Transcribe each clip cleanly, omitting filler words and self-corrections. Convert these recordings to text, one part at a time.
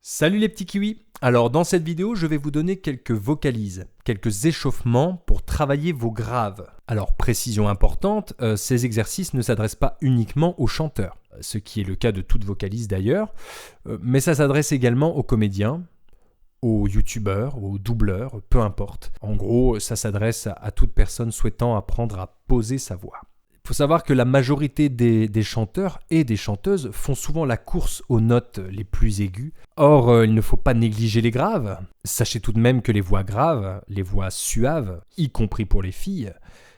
Salut les petits kiwis. Alors dans cette vidéo, je vais vous donner quelques vocalises, quelques échauffements pour travailler vos graves. Alors précision importante, ces exercices ne s'adressent pas uniquement aux chanteurs, ce qui est le cas de toute vocalise d'ailleurs, mais ça s'adresse également aux comédiens, aux youtubeurs, aux doubleurs, peu importe. En gros, ça s'adresse à toute personne souhaitant apprendre à poser sa voix. Il faut savoir que la majorité des chanteurs et des chanteuses font souvent la course aux notes les plus aiguës. Or, il ne faut pas négliger les graves. Sachez tout de même que les voix graves, les voix suaves, y compris pour les filles,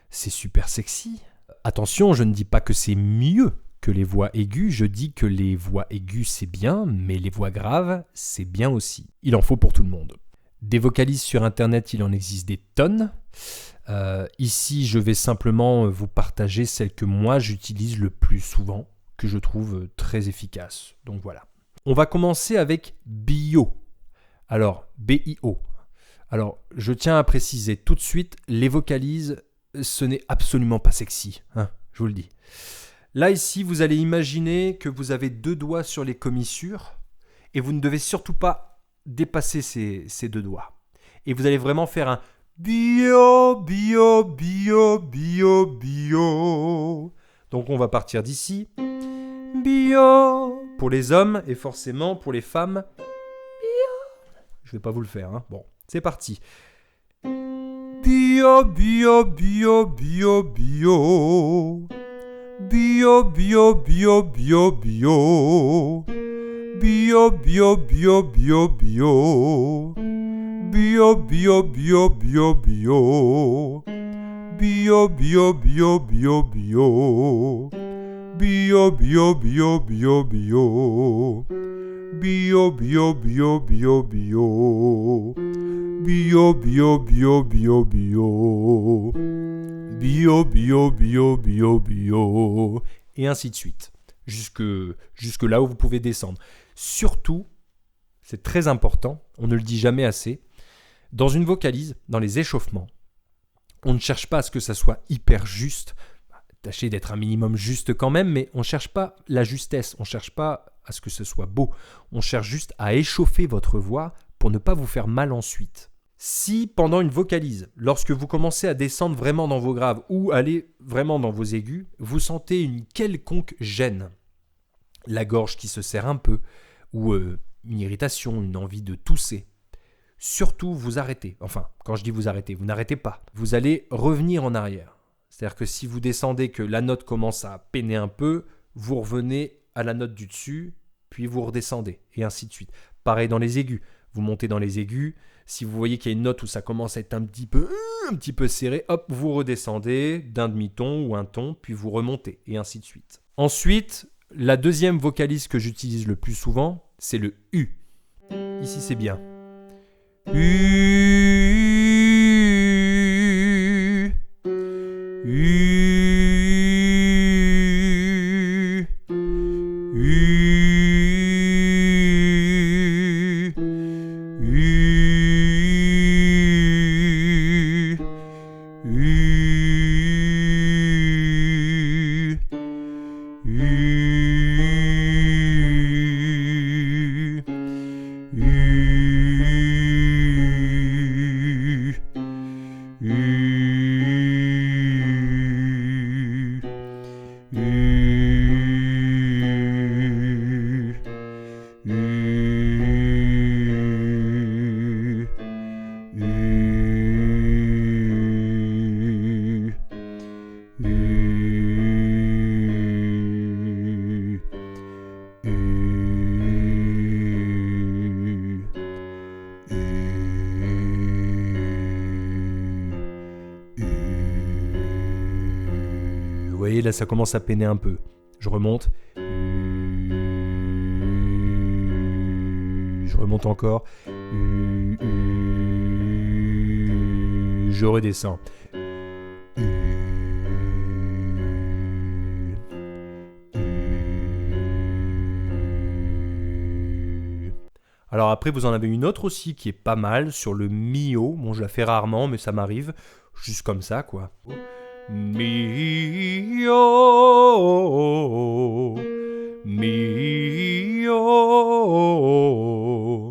c'est super sexy. Attention, je ne dis pas que c'est mieux que les voix aiguës, je dis que les voix aiguës c'est bien, mais les voix graves c'est bien aussi. Il en faut pour tout le monde. Des vocalises sur internet, il en existe des tonnes. Ici, je vais simplement vous partager celles que moi j'utilise le plus souvent, que je trouve très efficaces. Donc voilà. On va commencer avec bio. Alors, B-I-O. Alors, je tiens à préciser tout de suite, les vocalises, ce n'est absolument pas sexy, hein, je vous le dis. Là, ici, vous allez imaginer que vous avez deux doigts sur les commissures et vous ne devez surtout pas dépasser ces deux doigts. Et vous allez vraiment faire un bio, bio, bio, bio, bio. Donc on va partir d'ici. Bio. Pour les hommes et forcément pour les femmes. Bio. Je vais pas vous le faire, hein. Bon, c'est parti. Bio, bio, bio, bio, bio. Bio, bio, bio, bio, bio. Bio, bio, bio, bio, bio. Bio, bio, bio, bio, bio. Bio, bio, bio, bio, bio. Bio, bio, bio, bio, bio. Bio, bio, bio, bio, bio. Bio, bio, bio, bio, bio. Bio, bio, bio, bio, bio. Et ainsi de suite. Jusque là où vous pouvez descendre. Surtout, c'est très important, on ne le dit jamais assez, dans une vocalise, dans les échauffements, on ne cherche pas à ce que ça soit hyper juste, tâchez d'être un minimum juste quand même, mais on ne cherche pas la justesse, on ne cherche pas à ce que ce soit beau, on cherche juste à échauffer votre voix pour ne pas vous faire mal ensuite. Si pendant une vocalise, lorsque vous commencez à descendre vraiment dans vos graves ou aller vraiment dans vos aigus, vous sentez une quelconque gêne, la gorge qui se serre un peu, ou une irritation, une envie de tousser, surtout vous arrêtez. Enfin, quand je dis vous arrêtez, vous n'arrêtez pas. Vous allez revenir en arrière. C'est-à-dire que si vous descendez, que la note commence à peiner un peu, vous revenez à la note du dessus, puis vous redescendez, et ainsi de suite. Pareil dans les aigus. Vous montez dans les aigus. Si vous voyez qu'il y a une note où ça commence à être un petit peu serré, hop, vous redescendez d'un demi-ton ou un ton, puis vous remontez, et ainsi de suite. Ensuite, la deuxième vocalise que j'utilise le plus souvent, c'est le U. Ici, c'est bien. U. U. U. U. Vous voyez, là, ça commence à peiner un peu. Je remonte. Je remonte encore. Je redescends. Alors après, vous en avez une autre aussi qui est pas mal sur le mi-haut. Bon, je la fais rarement, mais ça m'arrive. Juste comme ça, quoi. Mi-o, mi-o.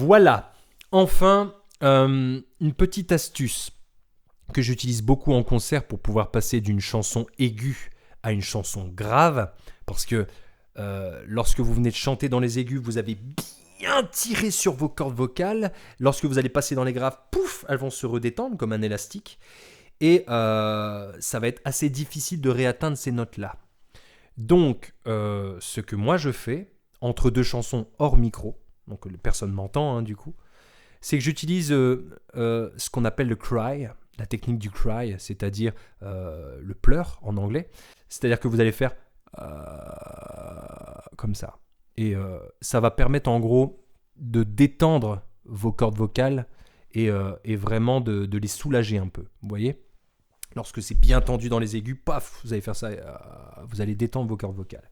Voilà. Enfin, une petite astuce que j'utilise beaucoup en concert pour pouvoir passer d'une chanson aiguë à une chanson grave, parce que lorsque vous venez de chanter dans les aigus, vous avez bien tiré sur vos cordes vocales. Lorsque vous allez passer dans les graves, pouf, elles vont se redétendre comme un élastique. Et ça va être assez difficile de réatteindre ces notes-là. Donc, ce que moi je fais, entre deux chansons hors micro, donc personne m'entend du coup, c'est que j'utilise ce qu'on appelle le cry, la technique du cry, c'est-à-dire le pleur en anglais. C'est-à-dire que vous allez faire comme ça. Et ça va permettre en gros de détendre vos cordes vocales et vraiment de les soulager un peu. Vous voyez ? Lorsque c'est bien tendu dans les aigus, paf, vous allez faire ça, vous allez détendre vos cordes vocales.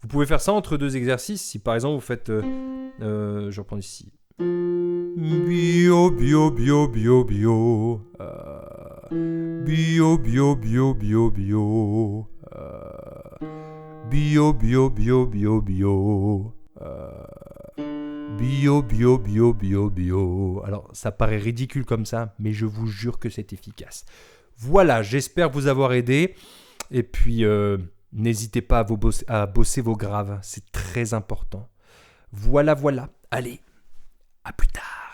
Vous pouvez faire ça entre deux exercices. Si par exemple vous faites, je reprends ici. Bio, bio, bio, bio, bio. Bio, bio, bio, bio, bio. Bio, bio, bio, bio, bio. Bio, bio, bio, bio, bio. Alors, ça paraît ridicule comme ça, mais je vous jure que c'est efficace. Voilà, j'espère vous avoir aidé. Et puis, n'hésitez pas à bosser vos graves, c'est très important. Voilà. Allez, à plus tard.